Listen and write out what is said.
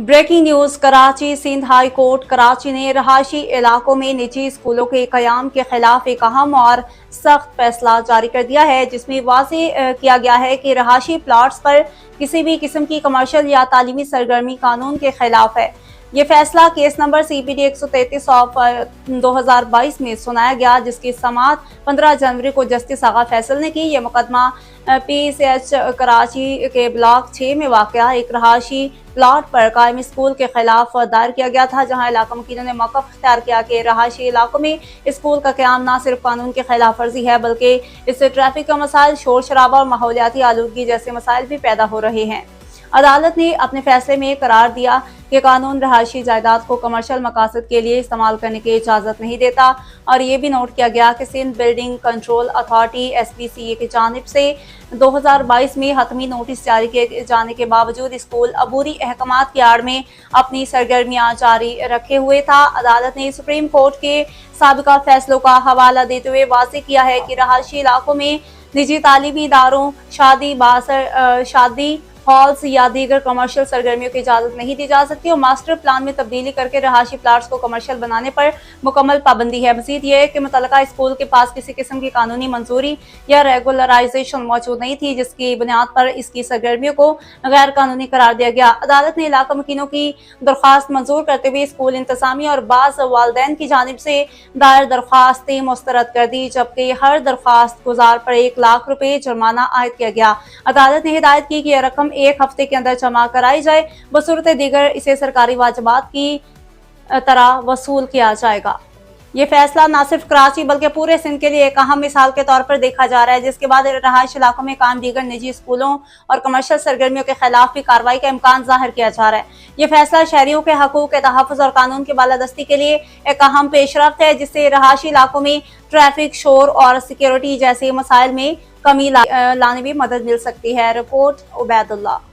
Breaking news Karachi. Sindh high court Karachi ने रहायशी इलाकों में निजी स्कूलों के कयाम के खिलाफ एक अहम और सख्त फैसला जारी कर दिया है, जिसमें वाज़ेह किया गया है कि रहायशी प्लाट्स पर किसी भी किस्म की कमर्शियल या तालीमी सरगर्मी कानून के खिलाफ है। ये फैसला केस नंबर CPD 133/2022 में सुनाया गया, जिसकी समाअत 15 जनवरी को जस्टिस आगा फैसल ने की। यह मुकदमा PCH कराची के ब्लॉक 6 में वाक़या एक रहायशी प्लाट पर कायम स्कूल के खिलाफ दायर किया गया था, जहां इलाका वकीलों ने मौक़िफ़ इख्तियार किया कि रहायशी इलाकों में स्कूल का क़याम न सिर्फ कानून के खिलाफ वर्जी है, बल्कि इससे ट्रैफिक का मसाइल, शोर शराबा और माहौलियाती आलूदगी जैसे मसाइल भी पैदा हो रहे हैं। अदालत ने अपने फैसले में करार दिया कि कानून रहायशी जायदाद को कमर्शियल मकासद के लिए इस्तेमाल करने की इजाज़त नहीं देता, और ये भी नोट किया गया कि Sindh building control authority SBCA की जानिब से 2022 में हतमी नोटिस जारी किए जाने के बावजूद स्कूल अबूरी अहकामात की आड़ में अपनी सरगर्मियां जारी रखे हुए था। अदालत ने सुप्रीम कोर्ट के साबिका फैसलों का हवाला देते हुए वाज़ेह किया है कि रहायशी इलाकों में निजी तालीमी इदारों, शादी हॉल्स या दीगर कमर्शियल सरगर्मियों की इजाज़त नहीं दी जा सकती और मास्टर प्लान में तब्दीली करके रहायशी प्लाट्स को कमर्शियल बनाने पर मुकम्मल पाबंदी है। मज़ीद ये है कि मुतल्लका स्कूल के पास किसी किस्म की कानूनी मंजूरी या रेगुलराइजेशन मौजूद नहीं थी, जिसकी बुनियाद पर इसकी सरगर्मियों को गैर कानूनी करार दिया गया। अदालत ने इलाका वकीलों की दरख्वास्त मंजूर करते हुए स्कूल इंतजामिया और बाज़ वालिदैन की जानिब से दायर दरख्वास्तें मुस्तरद कर दी, जबकि हर दरख्वास्त गुजार पर 1 लाख रुपये जुर्माना आयद किया गया। अदालत ने हिदायत की कि यह रकम 1 हफ्ते के अंदर जमा कराई जाए, बसूरत दीगर इसे सरकारी वाजिबात की तरह वसूल किया जाएगा। ये फैसला न सिर्फ कराची बल्कि पूरे सिंध के लिए एक अहम मिसाल के तौर पर देखा जा रहा है, जिसके बाद रहायश इलाकों में कायम दीगर निजी स्कूलों और कमर्शियल सरगर्मियों के खिलाफ भी कार्रवाई का इम्कान जाहिर किया जा रहा है। ये फैसला शहरियों के हकूक के तहफ़्फ़ुज़ और कानून की बालादस्ती के लिए एक अहम पेशरफ्त है, जिससे रहायशी इलाकों में ट्रैफिक, शोर और सिक्योरिटी जैसे मसाइल में कमी लाने में मदद मिल सकती है। रिपोर्ट उबैदुल्लाह।